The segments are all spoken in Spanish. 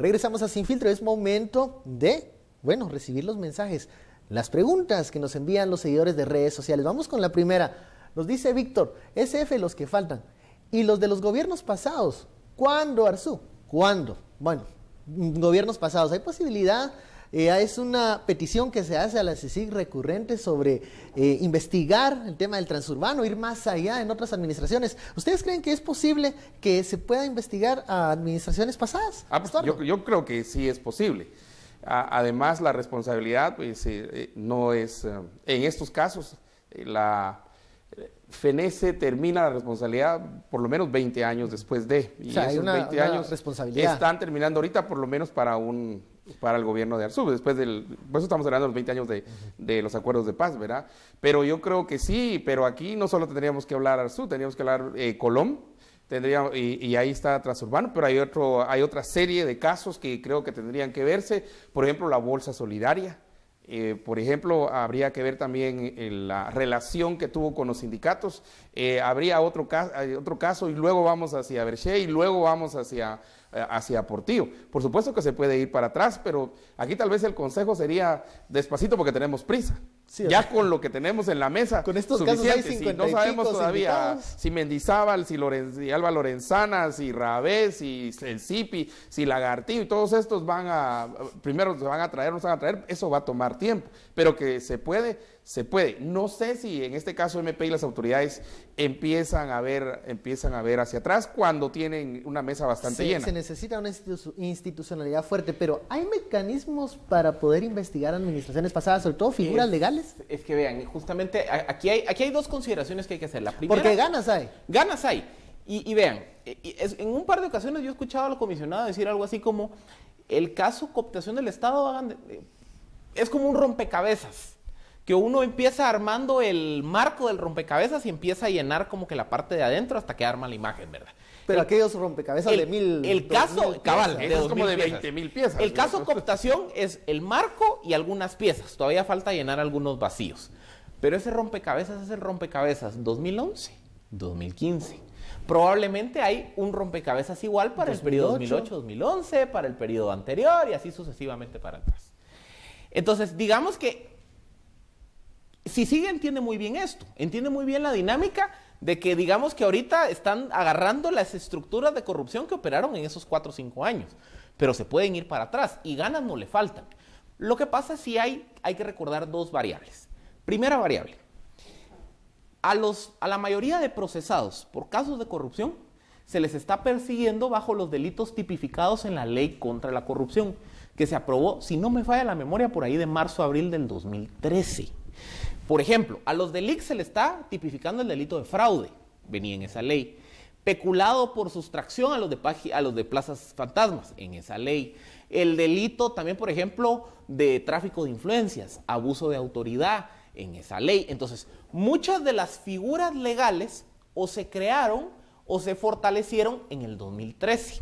Regresamos a Sin Filtro. Es momento de, bueno, recibir los mensajes, las preguntas que nos envían los seguidores de redes sociales. Vamos con la primera. Nos dice Víctor, SF los que faltan. Y los de los gobiernos pasados, ¿cuándo, Arzú? ¿Cuándo? Bueno, gobiernos pasados. ¿Hay posibilidad? Es una petición que se hace a la CICIG recurrente sobre investigar el tema del transurbano, ir más allá en otras administraciones. ¿Ustedes creen que es posible que se pueda investigar a administraciones pasadas? Yo creo que sí es posible. Además, la responsabilidad pues, no es, en estos casos, la FENESE termina la responsabilidad por lo menos 20 años después de. Y o sea, esos 20 años responsabilidad. Están terminando ahorita por lo menos para el gobierno de Arzú, por eso estamos hablando de los 20 años de los acuerdos de paz, ¿verdad? Pero yo creo que sí, pero aquí no solo tendríamos que hablar Arzú, tendríamos que hablar Colom, y ahí está Transurbano, pero hay otra serie de casos que creo que tendrían que verse, por ejemplo, la bolsa solidaria. Por ejemplo, habría que ver también la relación que tuvo con los sindicatos. Habría otro caso y luego vamos hacia Berché y luego vamos hacia Portillo. Por supuesto que se puede ir para atrás, pero aquí tal vez el consejo sería despacito porque tenemos prisa. Sí, ya con lo que tenemos en la mesa, con estos casos hay 50 si no sabemos todavía invitados. Si Mendizábal, si Alba Lorenzana, si Rabés, si el CIPI, si Lagartillo y todos estos primero se van a traer, no se van a traer, eso va a tomar tiempo, pero que se puede, se puede. No sé si en este caso MP y las autoridades empiezan a ver hacia atrás cuando tienen una mesa bastante llena. Se necesita una institucionalidad fuerte, pero ¿hay mecanismos para poder investigar administraciones pasadas, sobre todo figuras legales? Es que vean, justamente aquí hay dos consideraciones que hay que hacer. La primera, porque ganas hay. Ganas hay. Y vean, en un par de ocasiones yo he escuchado al comisionado decir algo así como, el caso cooptación del Estado es como un rompecabezas, que uno empieza armando el marco del rompecabezas y empieza a llenar como que la parte de adentro hasta que arma la imagen, ¿verdad? Pero aquellos rompecabezas de 1000. El caso, cabal, es como de 20,000 piezas. El caso cooptación es el marco y algunas piezas. Todavía falta llenar algunos vacíos. Pero ese rompecabezas es el rompecabezas 2011, 2015. Probablemente hay un rompecabezas igual para 2008. El periodo 2008-2011, para el periodo anterior y así sucesivamente para atrás. Entonces, digamos que CICIG entiende muy bien esto, entiende muy bien la dinámica de que digamos que ahorita están agarrando las estructuras de corrupción que operaron en esos 4 o 5 años, pero se pueden ir para atrás y ganas no le faltan. Lo que pasa es que hay que recordar dos variables. Primera variable, a la mayoría de procesados por casos de corrupción se les está persiguiendo bajo los delitos tipificados en la ley contra la corrupción, que se aprobó, si no me falla la memoria, por ahí de marzo-abril del 2013. Por ejemplo, a los delitos se le está tipificando el delito de fraude, venía en esa ley. Peculado por sustracción a los de plazas fantasmas, en esa ley. El delito también, por ejemplo, de tráfico de influencias, abuso de autoridad, en esa ley. Entonces, muchas de las figuras legales o se crearon o se fortalecieron en el 2013.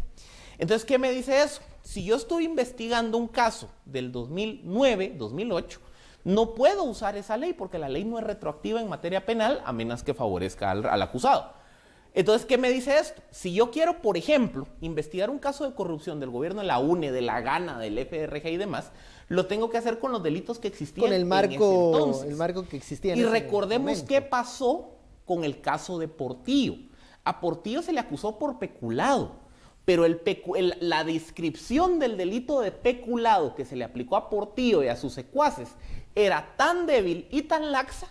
Entonces, ¿qué me dice eso? Si yo estoy investigando un caso del 2009, 2008, no puedo usar esa ley porque la ley no es retroactiva en materia penal a menos que favorezca al acusado. Entonces, ¿qué me dice esto? Si yo quiero, por ejemplo, investigar un caso de corrupción del gobierno de la UNE, de la Gana, del FRG y demás, lo tengo que hacer con los delitos que existían con el marco, que existía. Y recordemos qué pasó con el caso de Portillo. A Portillo se le acusó por peculado, pero la descripción del delito de peculado que se le aplicó a Portillo y a sus secuaces era tan débil y tan laxa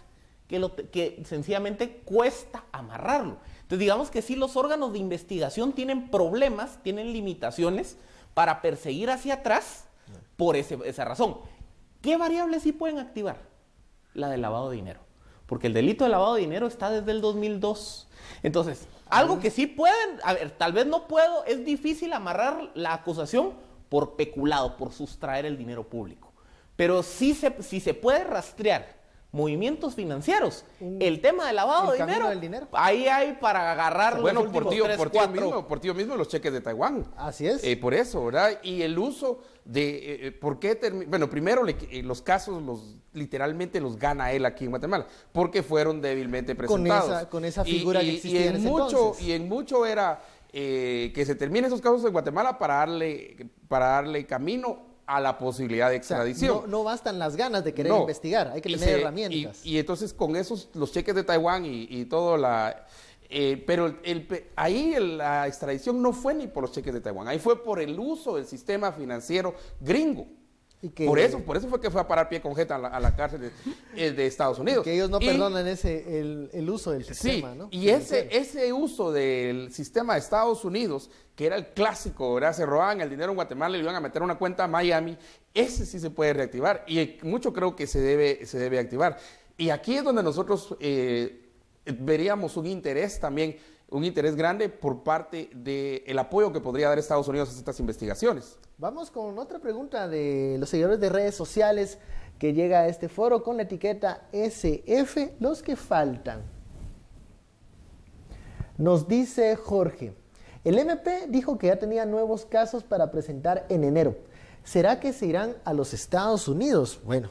que sencillamente cuesta amarrarlo. Entonces digamos que sí, los órganos de investigación tienen problemas, tienen limitaciones para perseguir hacia atrás por esa razón. ¿Qué variables sí pueden activar? La del lavado de dinero. Porque el delito de lavado de dinero está desde el 2002. Entonces, algo que sí pueden, a ver, tal vez no puedo, es difícil amarrar la acusación por peculado, por sustraer el dinero público. Pero sí si se puede rastrear movimientos financieros, el tema del lavado de dinero, ahí hay para agarrar bueno, los últimos 3-4. Portillo mismo los cheques de Taiwán. Así es. Por eso, ¿verdad? Y el uso de, ¿por qué? Bueno, primero los casos literalmente los gana él aquí en Guatemala, porque fueron débilmente presentados. Con esa figura que existía en ese mucho, entonces. Y en mucho era que se terminen esos casos en Guatemala para darle camino a la posibilidad de extradición. O sea, no bastan las ganas de querer investigar, hay que tener herramientas. Y entonces con esos, los cheques de Taiwán y todo pero ahí la extradición no fue ni por los cheques de Taiwán, ahí fue por el uso del sistema financiero gringo. Por eso fue que fue a parar pie con jeta a la cárcel de Estados Unidos. Que ellos no perdonan el uso del sistema, sí, ¿no? Y ese uso del sistema de Estados Unidos, que era el clásico, ¿verdad? Se robaban el dinero en Guatemala y lo iban a meter a una cuenta a Miami, ese sí se puede reactivar y mucho creo que se debe activar. Y aquí es donde nosotros veríamos un interés también, un interés grande por parte del apoyo que podría dar Estados Unidos a estas investigaciones. Vamos con otra pregunta de los seguidores de redes sociales que llega a este foro con la etiqueta SF, los que faltan. Nos dice Jorge, el MP dijo que ya tenía nuevos casos para presentar en enero. ¿Será que se irán a los Estados Unidos? Bueno,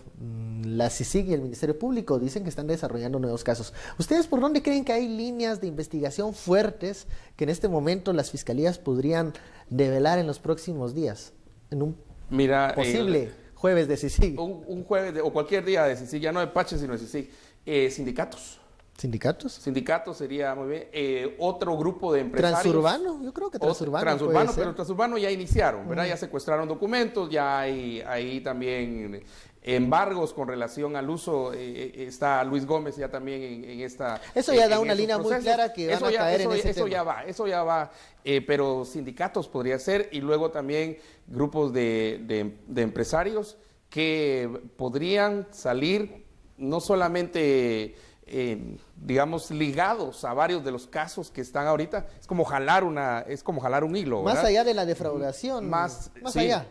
la CICIG y el Ministerio Público dicen que están desarrollando nuevos casos. ¿Ustedes por dónde creen que hay líneas de investigación fuertes que en este momento las fiscalías podrían develar en los próximos días? En un posible jueves de CICIG. Un jueves o cualquier día de CICIG, ya no de Pache, sino de CICIG. Sindicatos. ¿Sindicatos? Sindicatos sería muy bien. Otro grupo de empresarios. ¿Transurbano? Yo creo que Transurbano. Transurbano, pero Transurbano ya iniciaron, ¿verdad? Ya secuestraron documentos, ya hay ahí también embargos con relación al uso. Está Luis Gómez ya también en esta. Eso ya da una línea muy clara que van a caer en ese tema. Eso ya va. Pero sindicatos podría ser y luego también grupos de empresarios que podrían salir no solamente digamos, ligados a varios de los casos que están ahorita. Es como jalar un hilo, ¿verdad? Más allá de la defraudación. Más sí. allá.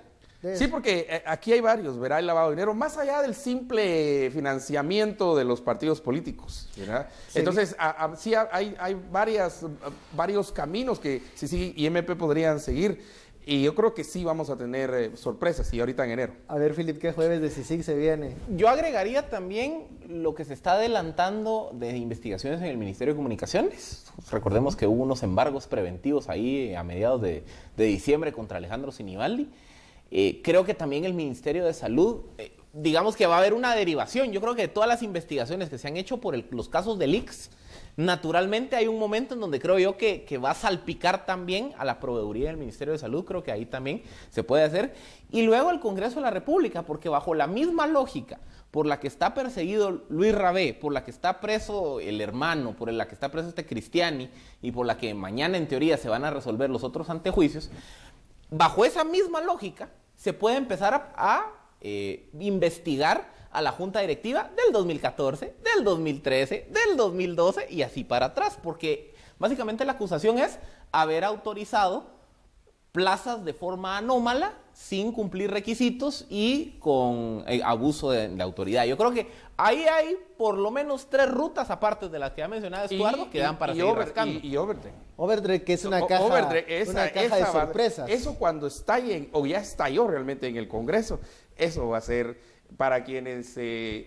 Sí, porque aquí hay varios, ¿verdad? El lavado de dinero, más allá del simple financiamiento de los partidos políticos, ¿verdad? Sí. Entonces, sí hay varios caminos que sí y MP podrían seguir. Y yo creo que sí vamos a tener sorpresas, y ahorita en enero. A ver, Philip, ¿qué jueves de CICIG se viene? Yo agregaría también lo que se está adelantando de investigaciones en el Ministerio de Comunicaciones. Recordemos que hubo unos embargos preventivos ahí a mediados de diciembre contra Alejandro Sinibaldi. Creo que también el Ministerio de Salud, digamos que va a haber una derivación. Yo creo que todas las investigaciones que se han hecho por los casos de leaks, naturalmente hay un momento en donde creo yo que va a salpicar también a la proveeduría del Ministerio de Salud, creo que ahí también se puede hacer. Y luego el Congreso de la República, porque bajo la misma lógica por la que está perseguido Luis Rabé, por la que está preso el hermano, por la que está preso Cristiani y por la que mañana en teoría se van a resolver los otros antejuicios, bajo esa misma lógica se puede empezar a investigar a la Junta Directiva del 2014, del 2013, del 2012 y así para atrás, porque básicamente la acusación es haber autorizado plazas de forma anómala, sin cumplir requisitos y con abuso de autoridad. Yo creo que ahí hay por lo menos 3 rutas, aparte de las que ya mencionaba Estuardo, que dan para seguir rascando. Y Overdream. Overdream, que es una caja de sorpresas. Eso cuando estalle, o ya estalló realmente en el Congreso, eso va a ser para quienes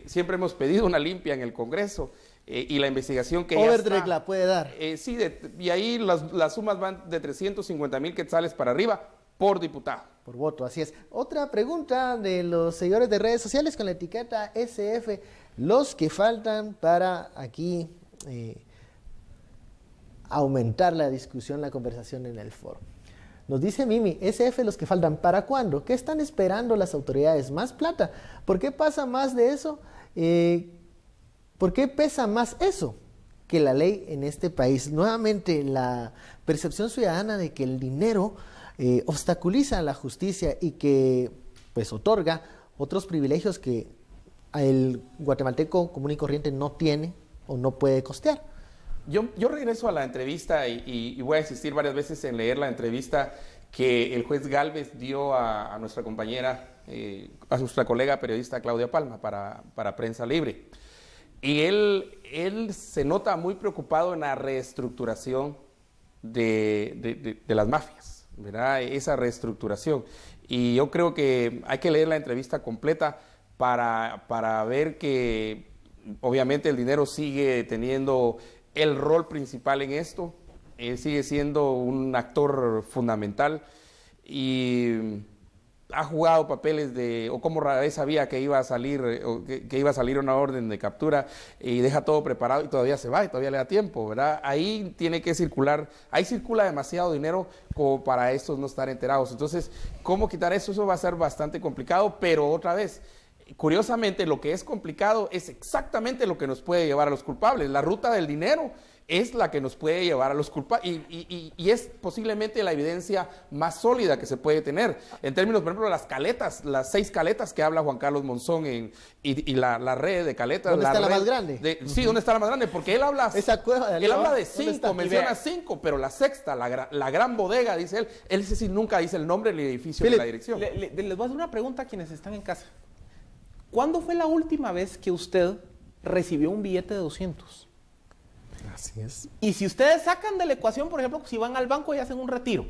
siempre hemos pedido una limpia en el Congreso. Y la investigación que Overdream la puede dar. Sí, y ahí las sumas van de 350,000 quetzales para arriba por diputado. Por voto, así es. Otra pregunta de los seguidores de redes sociales con la etiqueta SF, los que faltan para aquí aumentar la discusión, la conversación en el foro. Nos dice Mimi, SF, los que faltan, ¿para cuándo? ¿Qué están esperando las autoridades? ¿Más plata? ¿Por qué pasa más de eso? ¿Por qué pesa más eso que la ley en este país? Nuevamente, la percepción ciudadana de que el dinero obstaculiza la justicia y que pues otorga otros privilegios que el guatemalteco común y corriente no tiene o no puede costear. Yo regreso a la entrevista y voy a insistir varias veces en leer la entrevista que el juez Gálvez dio a nuestra compañera, a nuestra colega periodista Claudia Palma para Prensa Libre. Y él se nota muy preocupado en la reestructuración de las mafias, ¿verdad? Esa reestructuración. Y yo creo que hay que leer la entrevista completa para ver que obviamente el dinero sigue teniendo el rol principal en esto, sigue siendo un actor fundamental y ha jugado papeles o como rara vez sabía que iba a salir, que iba a salir una orden de captura y deja todo preparado y todavía se va y todavía le da tiempo, ¿verdad? Ahí tiene que circular, ahí circula demasiado dinero como para estos no estar enterados. Entonces, ¿cómo quitar eso? Eso va a ser bastante complicado, pero otra vez, curiosamente, lo que es complicado es exactamente lo que nos puede llevar a los culpables. La ruta del dinero es la que nos puede llevar a los culpables y es posiblemente la evidencia más sólida que se puede tener. En términos, por ejemplo, las caletas, las 6 caletas que habla Juan Carlos Monzón y la red de caletas. ¿Dónde está la más grande? Sí, ¿dónde está la más grande? Porque él habla, esa cueva de él habla de 5, menciona 5, pero la sexta, la gran bodega, dice él sí nunca dice el nombre del edificio ni la dirección. Les voy a hacer una pregunta a quienes están en casa. ¿Cuándo fue la última vez que usted recibió un billete de 200? Así es. Y si ustedes sacan de la ecuación, por ejemplo, si van al banco y hacen un retiro,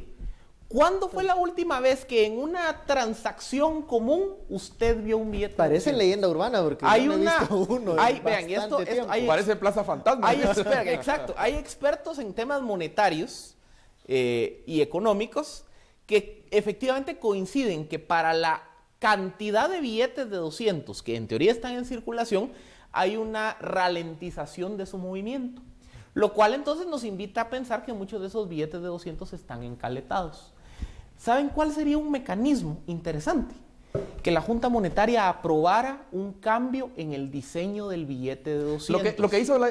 ¿cuándo fue la última vez que en una transacción común usted vio un billete? Parece leyenda urbana porque hay no he visto uno. Vean, parece Plaza Fantasma. Exacto. Hay expertos en temas monetarios y económicos que efectivamente coinciden que para la cantidad de billetes de 200 que en teoría están en circulación, hay una ralentización de su movimiento. Lo cual entonces nos invita a pensar que muchos de esos billetes de 200 están encaletados. ¿Saben cuál sería un mecanismo interesante? Que la Junta Monetaria aprobara un cambio en el diseño del billete de 200.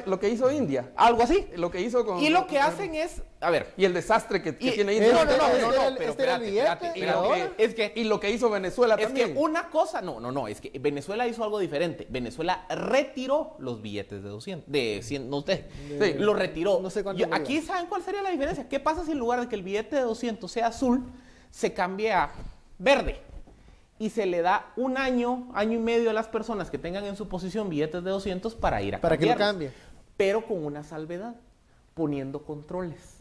Lo que hizo India. Algo así. Lo que hizo con... Y lo que hacen es... A ver. Y el desastre que tiene India. Pero espérate. Y lo que hizo Venezuela también. Es que una cosa... No. Es que Venezuela hizo algo diferente. Venezuela retiró los billetes de 200. De 100, no sé. Sí. Lo retiró. No sé cuánto. Aquí, ¿saben cuál sería la diferencia? ¿Qué pasa si en lugar de que el billete de 200 sea azul, se cambie a verde? Y se le da un año y medio a las personas que tengan en su posición billetes de 200 para ir a para cambiarlos. Que lo cambie. Pero con una salvedad, poniendo controles.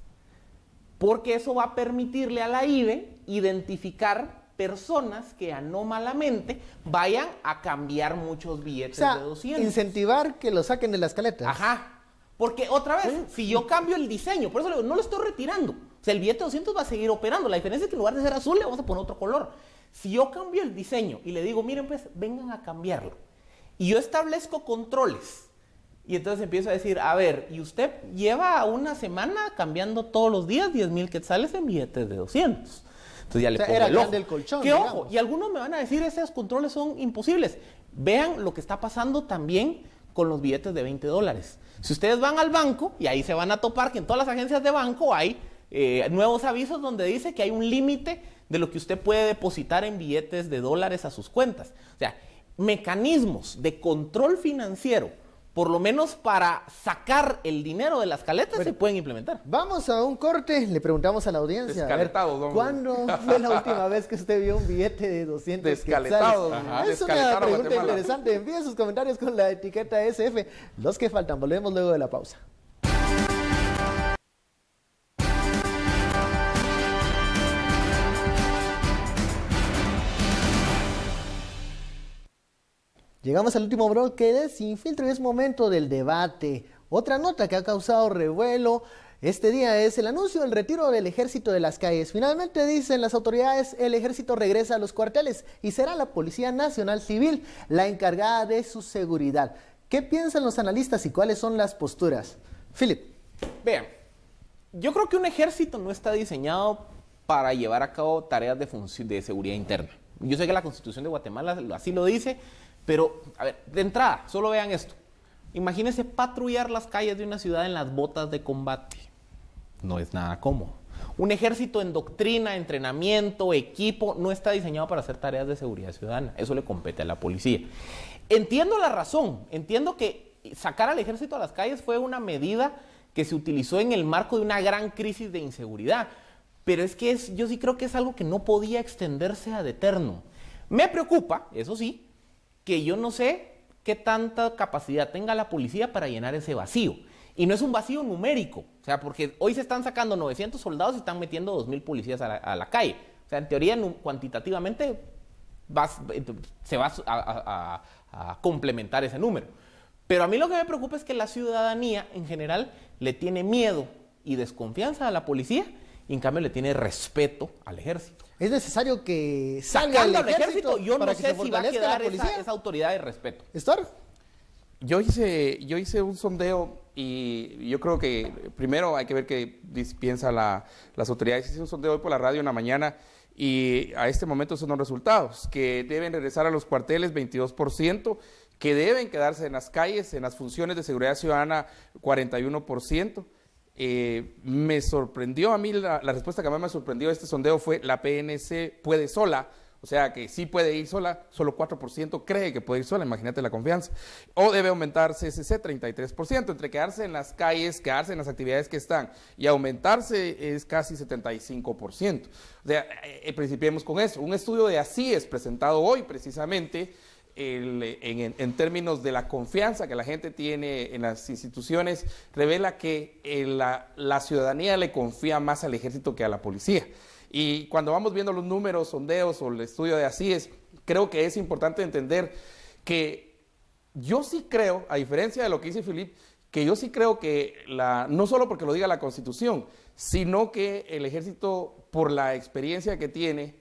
Porque eso va a permitirle a la IBE identificar personas que anómalamente vayan a cambiar muchos billetes de 200. Incentivar que lo saquen de las caletas. Ajá. Porque otra vez, si yo cambio el diseño, por eso le digo, no lo estoy retirando. O sea, el billete de 200 va a seguir operando. La diferencia es que en lugar de ser azul, le vamos a poner otro color. Si yo cambio el diseño y le digo, miren pues, vengan a cambiarlo, y yo establezco controles, y entonces empiezo a decir, a ver, y usted lleva una semana cambiando todos los días 10,000 quetzales en billetes de 200. Entonces ya le pongo el ojo. Del colchón, ¿Qué ojo? Y algunos me van a decir, esos controles son imposibles. Vean lo que está pasando también con los billetes de $20. Si ustedes van al banco, y ahí se van a topar que en todas las agencias de banco hay nuevos avisos donde dice que hay un límite de lo que usted puede depositar en billetes de dólares a sus cuentas. O sea, mecanismos de control financiero, por lo menos para sacar el dinero de las caletas, se pueden implementar. Vamos a un corte, le preguntamos a la audiencia. Descaletado, don. ¿Cuándo fue la última vez que usted vio un billete de 200 Descaletado. Es una pregunta interesante. Envíen sus comentarios con la etiqueta SF. Los que faltan, volvemos luego de la pausa. Llegamos al último bloque de Sin Filtro y es momento del debate. Otra nota que ha causado revuelo este día es el anuncio del retiro del ejército de las calles. Finalmente, dicen las autoridades, el ejército regresa a los cuarteles y será la Policía Nacional Civil la encargada de su seguridad. ¿Qué piensan los analistas y cuáles son las posturas? Philip. Vean, yo creo que un ejército no está diseñado para llevar a cabo tareas de seguridad interna. Yo sé que la Constitución de Guatemala así lo dice, pero, a ver, de entrada, solo vean esto. Imagínense patrullar las calles de una ciudad en las botas de combate. No es nada cómodo. Un ejército en doctrina, entrenamiento, equipo, no está diseñado para hacer tareas de seguridad ciudadana. Eso le compete a la policía. Entiendo la razón. Entiendo que sacar al ejército a las calles fue una medida que se utilizó en el marco de una gran crisis de inseguridad. Pero es que yo sí creo que es algo que no podía extenderse ad eterno. Me preocupa, eso sí, que yo no sé qué tanta capacidad tenga la policía para llenar ese vacío. Y no es un vacío numérico, o sea, porque hoy se están sacando 900 soldados y están metiendo 2,000 policías a la calle. O sea, en teoría, cuantitativamente, se va a complementar ese número. Pero a mí lo que me preocupa es que la ciudadanía, en general, le tiene miedo y desconfianza a la policía, y en cambio le tiene respeto al ejército. Es necesario que salga Sacando el al ejército, yo no para que sé se si va a fortalezca la quedar policía. esa autoridad de respeto. ¿Estor? Yo hice un sondeo y yo creo que primero hay que ver qué piensan las autoridades. Hice un sondeo hoy por la radio en la mañana y a este momento son los resultados, que deben regresar a los cuarteles 22%, que deben quedarse en las calles, en las funciones de seguridad ciudadana 41%. Me sorprendió a mí, la respuesta que más me sorprendió de este sondeo fue la PNC puede sola, o sea que sí puede ir sola, solo 4% cree que puede ir sola, imagínate la confianza. O debe aumentar CCC 33%, entre quedarse en las calles, quedarse en las actividades que están y aumentarse es casi 75%. O sea, principiemos con eso. Un estudio de ACIES presentado hoy precisamente en términos de la confianza que la gente tiene en las instituciones, revela que la ciudadanía le confía más al ejército que a la policía. Y cuando vamos viendo los números, sondeos o el estudio de ACIES, creo que es importante entender que yo sí creo, a diferencia de lo que dice Philippe, que yo sí creo que no solo porque lo diga la Constitución, sino que el ejército, por la experiencia que tiene,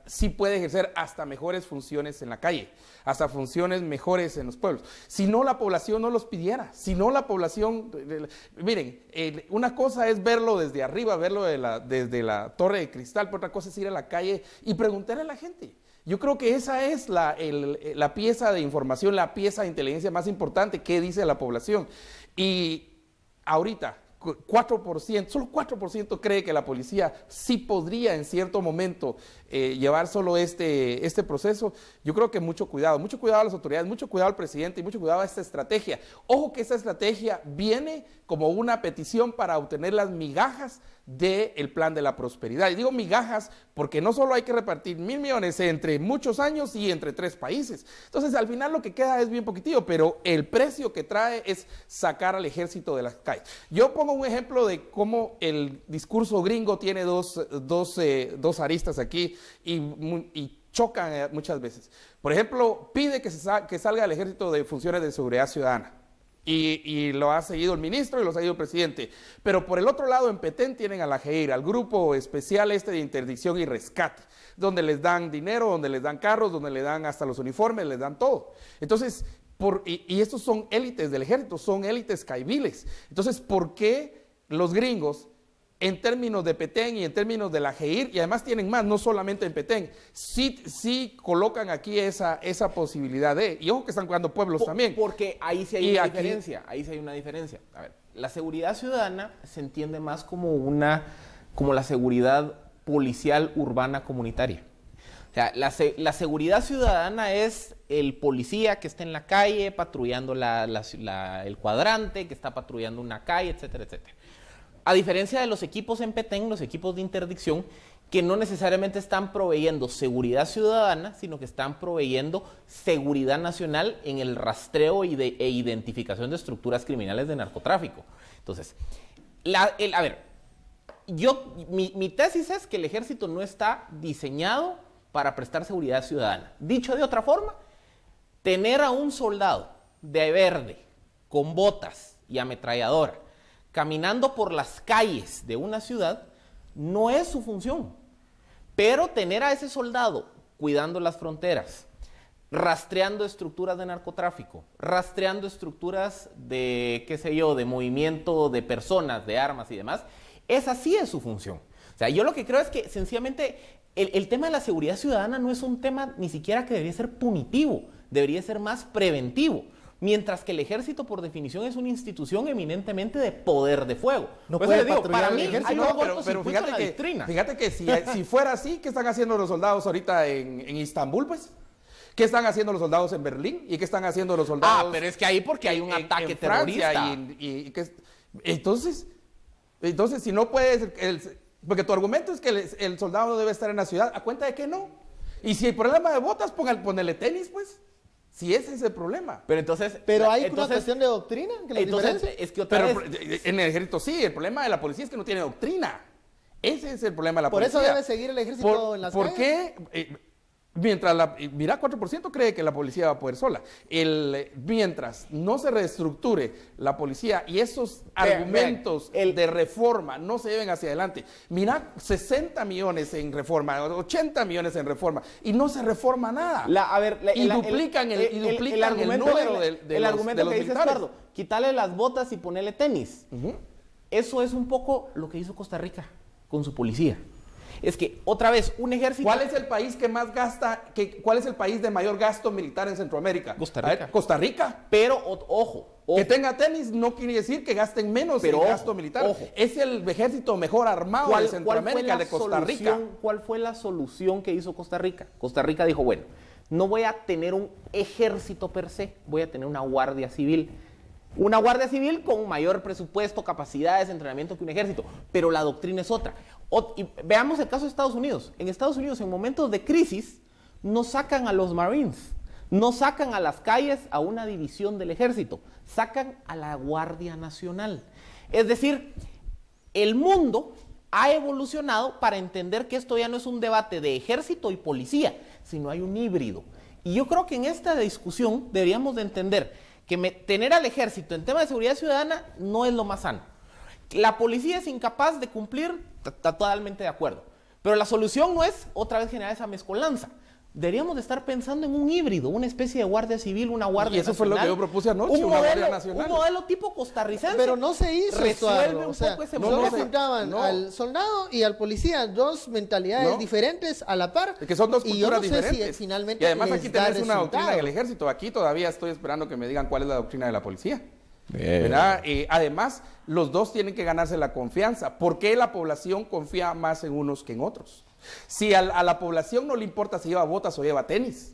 sí puede ejercer hasta mejores funciones en la calle, hasta funciones mejores en los pueblos. Si no, la población no los pidiera. Si no, la población... miren, una cosa es verlo desde arriba, verlo desde la torre de cristal, pero otra cosa es ir a la calle y preguntar a la gente. Yo creo que esa es la pieza de información, la pieza de inteligencia más importante que dice la población. Y ahorita... 4%, solo 4% cree que la policía sí podría en cierto momento llevar solo este proceso. Yo creo que mucho cuidado a las autoridades, mucho cuidado al presidente y mucho cuidado a esta estrategia. Ojo que esta estrategia viene como una petición para obtener las migajas del plan de la prosperidad. Y digo migajas porque no solo hay que repartir 1.000 millones entre muchos años y entre 3 países. Entonces al final lo que queda es bien poquitillo, pero el precio que trae es sacar al ejército de las calles. Yo pongo un ejemplo de cómo el discurso gringo tiene dos aristas aquí y chocan muchas veces. Por ejemplo, pide que salga el ejército de funciones de seguridad ciudadana. Y lo ha seguido el ministro y lo ha seguido el presidente. Pero por el otro lado, en Petén tienen a la GEIR, al grupo especial de interdicción y rescate, donde les dan dinero, donde les dan carros, donde le dan hasta los uniformes, les dan todo. Entonces, y estos son élites del ejército, son élites caiviles. Entonces, ¿por qué los gringos, en términos de Petén y en términos de la GEIR, y además tienen más, no solamente en Petén, sí colocan aquí esa posibilidad y ojo que están cuidando pueblos también? Porque ahí sí hay una diferencia, A ver, la seguridad ciudadana se entiende más como la seguridad policial urbana comunitaria. O sea, la seguridad ciudadana es el policía que está en la calle patrullando el cuadrante, que está patrullando una calle, etcétera, etcétera. A diferencia de los equipos en Petén, los equipos de interdicción, que no necesariamente están proveyendo seguridad ciudadana, sino que están proveyendo seguridad nacional en el rastreo e identificación de estructuras criminales de narcotráfico. Entonces, mi tesis es que el ejército no está diseñado para prestar seguridad ciudadana. Dicho de otra forma, tener a un soldado de verde, con botas y ametralladora, caminando por las calles de una ciudad, no es su función. Pero tener a ese soldado cuidando las fronteras, rastreando estructuras de narcotráfico, rastreando estructuras de, de movimiento de personas, de armas y demás, esa sí es su función. O sea, yo lo que creo es que sencillamente el tema de la seguridad ciudadana no es un tema ni siquiera que debería ser punitivo, debería ser más preventivo. Mientras que el ejército, por definición, es una institución eminentemente de poder de fuego. No puede digo, para mí hay un pero fíjate que si fuera así, ¿qué están haciendo los soldados ahorita en Istambul, pues? ¿Qué están haciendo los soldados en Berlín? ¿Y qué están haciendo los soldados? Pero es que ahí porque hay un ataque terrorista. Entonces, si no puedes... porque tu argumento es que el soldado no debe estar en la ciudad. ¿A cuenta de que no? Y si hay problema de botas, ponele tenis, pues. Si ese es el problema. Pero hay una cuestión de doctrina. Es que en el ejército sí, el problema de la policía es que no tiene doctrina. Ese es el problema de la policía. Por eso debe seguir el ejército en las calles. ¿Por qué? Mira, 4% cree que la policía va a poder sola. Mientras no se reestructure la policía y esos argumentos de reforma no se lleven hacia adelante. Mira, 60 millones en reforma, 80 millones en reforma, y no se reforma nada. Y duplican el número de el los argumento que dice militares. Eduardo, quitarle las botas y ponerle tenis. Eso es un poco lo que hizo Costa Rica con su policía. Es que, otra vez, un ejército... ¿Cuál es el país que más gasta, cuál es el país de mayor gasto militar en Centroamérica? Costa Rica. A ver, Costa Rica. Pero, ojo. Que tenga tenis no quiere decir que gasten menos en gasto militar. Ojo. Es el ejército mejor armado de Centroamérica, el de Costa Rica. ¿Cuál fue la solución que hizo Costa Rica? Costa Rica dijo, bueno, no voy a tener un ejército per se, voy a tener una guardia civil. Una guardia civil con mayor presupuesto, capacidades, entrenamiento que un ejército. Pero la doctrina es otra. Y veamos el caso de Estados Unidos. En Estados Unidos, en momentos de crisis, no sacan a los Marines, no sacan a las calles a una división del ejército, sacan a la Guardia Nacional. Es decir, el mundo ha evolucionado para entender que esto ya no es un debate de ejército y policía, sino hay un híbrido. Y yo creo que en esta discusión deberíamos de entender que tener al ejército en tema de seguridad ciudadana no es lo más sano. La policía es incapaz de cumplir, está totalmente de acuerdo. Pero la solución no es otra vez generar esa mezcolanza. Deberíamos de estar pensando en un híbrido, una especie de guardia civil, una guardia nacional. Y eso fue lo que yo propuse anoche, una guardia nacional. Un modelo tipo costarricense. Pero no se hizo esto. Resuelve un poco ese no problema. juntaban al soldado y al policía, dos mentalidades diferentes a la par. Que son dos culturas y yo no diferentes. sé si finalmente y además aquí tenés una resultado. doctrina del ejército. Aquí todavía estoy esperando que me digan cuál es la doctrina de la policía. ¿Verdad? Además, los dos tienen que ganarse la confianza. ¿Por qué la población confía más en unos que en otros? Si a la población no le importa si lleva botas o lleva tenis.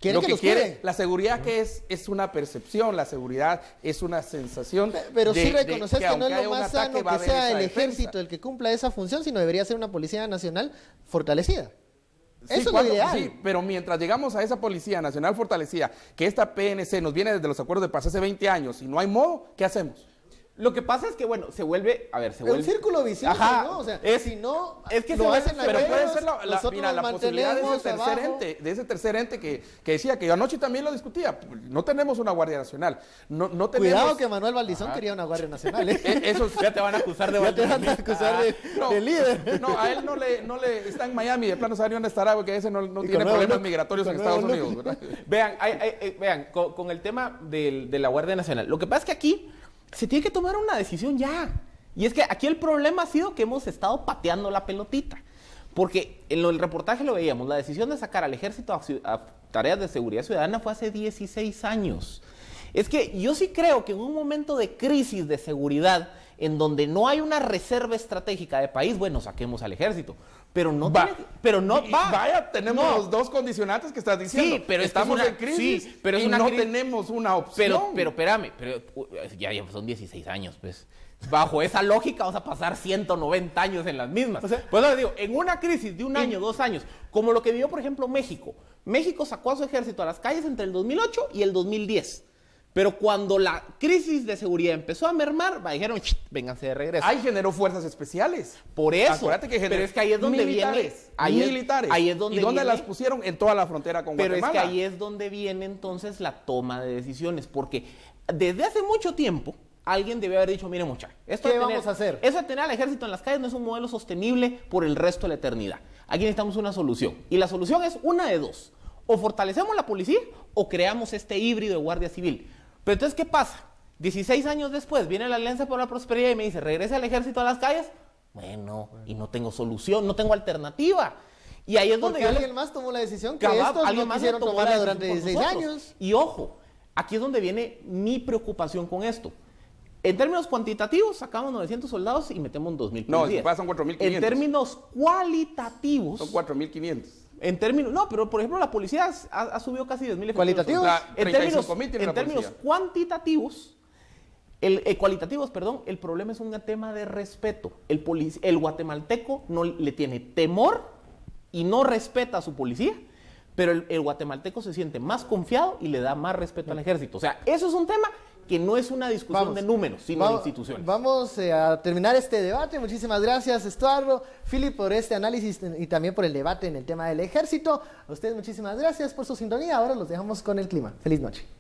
Lo que quiere, la seguridad que es una percepción, la seguridad es una sensación. Pero sí reconoces que no es lo más sano que que sea el ejército el que cumpla esa función, sino debería ser una policía nacional fortalecida. Eso es lo ideal. Sí, pero mientras llegamos a esa Policía Nacional fortalecida, que esta PNC nos viene desde los acuerdos de paz hace 20 años y no hay modo, ¿qué hacemos? Lo que pasa es que, bueno, se vuelve, un círculo vicioso, Ajá, ¿no? O sea, si no es que lo hacen pero puede ser la posibilidad de ese tercer ente que decía que yo anoche también lo discutía. No tenemos una Guardia Nacional. No tenemos... Cuidado que Manuel Valdizón quería una Guardia Nacional. Eso ya te van a acusar de de líder. No, a él no le está en Miami, de plano sabe dónde estará, porque ese no tiene problemas migratorios en Estados Unidos, ¿verdad? Vean, con el tema de la Guardia Nacional. Lo que pasa es que aquí se tiene que tomar una decisión ya. Y es que aquí el problema ha sido que hemos estado pateando la pelotita. Porque en el reportaje lo veíamos, la decisión de sacar al ejército a tareas de seguridad ciudadana fue hace 16 años. Es que yo sí creo que en un momento de crisis de seguridad, en donde no hay una reserva estratégica de país, bueno, saquemos al ejército. Pero no Vaya, tenemos los dos condicionantes que estás diciendo. Sí, pero estamos en crisis y no tenemos una opción. Pero espérame, ya son 16 años, pues. Bajo esa lógica vas a pasar 190 años en las mismas. Pues les digo, en una crisis de un año, 2 años, como lo que vivió, por ejemplo, México. México sacó a su ejército a las calles entre el 2008 y el 2010. Pero cuando la crisis de seguridad empezó a mermar, dijeron, vénganse de regreso. Ahí generó fuerzas especiales. Por eso. Acuérdate que pero es que ahí es donde militares. Ahí es donde ¿Y dónde las pusieron? En toda la frontera con Guatemala. Pero es que ahí es donde viene entonces la toma de decisiones. Porque desde hace mucho tiempo, alguien debe haber dicho, mire muchacha, ¿qué vamos a hacer? Eso de tener al ejército en las calles no es un modelo sostenible por el resto de la eternidad. Aquí necesitamos una solución. Y la solución es una de dos. O fortalecemos la policía o creamos este híbrido de guardia civil. Pero entonces, ¿qué pasa? 16 años después viene la Alianza por la Prosperidad y me dice, regrese al ejército a las calles. Bueno, y no tengo solución, no tengo alternativa. Y ahí es donde alguien más tomó la decisión que estos no quisieron tomarla durante 16 años. Y ojo, aquí es donde viene mi preocupación con esto. En términos cuantitativos, sacamos 900 soldados y metemos 2.000 policías. No, son 4.500. En términos cualitativos... Son 4.500. En términos, no, pero por ejemplo la policía ha subido casi 10.000 ¿Cualitativos? En términos cuantitativos, cualitativos, perdón, el problema es un tema de respeto. El guatemalteco no le tiene temor y no respeta a su policía, pero el guatemalteco se siente más confiado y le da más respeto al ejército. O sea, eso es un tema que no es una discusión de números, sino de instituciones. Vamos a terminar este debate. Muchísimas gracias, Estuardo, Philip, por este análisis y también por el debate en el tema del ejército. A ustedes muchísimas gracias por su sintonía. Ahora los dejamos con el clima. Feliz noche.